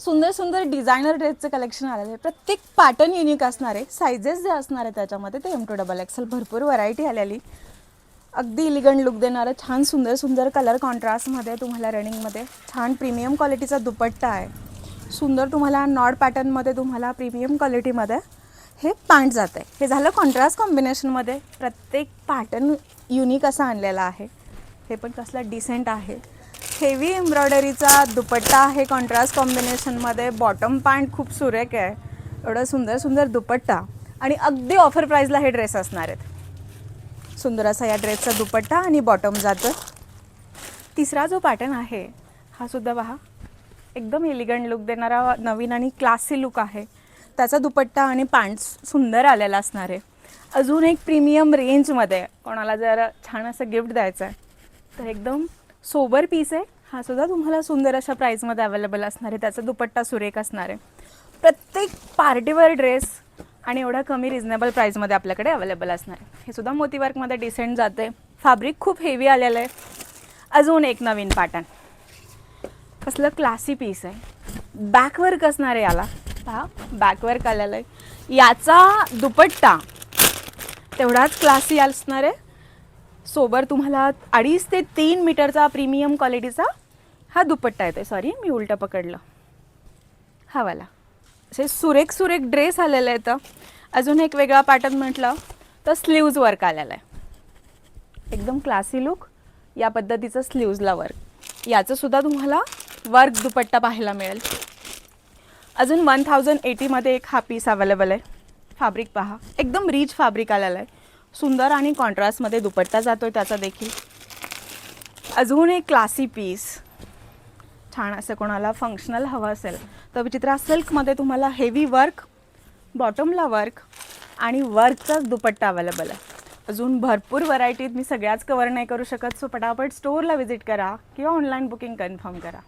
सुंदर सुंदर डिझायनर ड्रेसचं कलेक्शन आलेलं आहे. प्रत्येक पॅटर्न युनिक असणार आहे. सायझेस जे असणार आहे त्याच्यामध्ये ते M2XXL भरपूर व्हरायटी आलेली. अगदी इलिगंट लुक देणारं छान सुंदर सुंदर कलर कॉन्ट्रास्टमध्ये तुम्हाला रनिंगमध्ये छान प्रीमियम क्वालिटीचा दुपट्टा आहे. सुंदर तुम्हाला नॉड पॅटर्नमध्ये तुम्हाला प्रीमियम क्वालिटीमध्ये हे पॅन्ट जात आहे. हे झालं कॉन्ट्रास्ट कॉम्बिनेशनमध्ये. प्रत्येक पॅटर्न युनिक असा आणलेला आहे. हे पण कसला डिसेंट आहे. हेवी एम्ब्रॉयडरीचा दुपट्टा आहे कॉन्ट्रास्ट कॉम्बिनेशनमध्ये. बॉटम पॅन्ट खूप सुरेख आहे. एवढं सुंदर सुंदर दुपट्टा आणि अगदी ऑफर प्राईजला हे ड्रेस असणार आहेत. सुंदर असा या ड्रेसचा दुपट्टा आणि बॉटम जातं. तिसरा जो पॅटर्न आहे हा सुद्धा पहा, एकदम एलिगंट लुक देणारा नवीन आणि क्लासी लुक आहे. त्याचा दुपट्टा आणि पॅन्ट सुंदर आलेला असणार आहे. अजून एक प्रीमियम रेंजमध्ये कोणाला जर छान असं गिफ्ट द्यायचं आहे तर एकदम सोबर पीस आहे. हा सुद्धा तुम्हाला सुंदर अशा प्राईजमध्ये अवेलेबल असणार आहे. त्याचा दुपट्टा सुरेख असणार आहे. प्रत्येक पार्टीवेअर ड्रेस आणि एवढा कमी रिजनेबल प्राईजमध्ये आपल्याकडे अवेलेबल असणार आहे. हे सुद्धा मोतीवर्कमध्ये डिसेंट जाते. फॅब्रिक खूप हेवी आलेलं आहे. अजून एक नवीन पॅटर्न, कसलं क्लासी पीस आहे. बॅकवर्क असणार आहे याला. पहा, बॅकवर्क आलेलं आहे. याचा दुपट्टा तेवढाच क्लासी असणार आहे. सोबर तुम्हाला 2.5 ते 3 मीटरचा प्रीमियम क्वालिटीचा हा दुपट्टा येतो. सॉरी, मी उलटं पकडलं. हा वाला असे सुरेख सुरेख ड्रेस आलेला आहे. तर अजून एक वेगळा पॅटर्न म्हटलं तर स्लीव्ज वर्क आलेला आहे. एकदम क्लासी लुक, या पद्धतीचं स्लीव्जला वर्क. याचं सुद्धा तुम्हाला वर्क दुपट्टा पाहायला मिळेल. अजून 1080मध्ये एक हा पीस अवेलेबल आहे. फॅब्रिक पहा, एकदम रिच फॅब्रिक आलेलं आहे. सुंदर आणि कॉन्ट्रास्टमध्ये दुपट्टा जातो आहे त्याचा देखील. अजून एक क्लासी पीस, छान असं कोणाला फंक्शनल हवं असेल तर विचित्रा सिल्कमध्ये तुम्हाला हेवी वर्क, बॉटमला वर्क आणि वर्कचाच दुपट्टा अवेलेबल आहे. अजून भरपूर व्हरायटीत मी सगळ्याच कवर नाही करू शकत. सो पटापट स्टोअरला व्हिजिट करा किंवा ऑनलाईन बुकिंग कन्फर्म करा.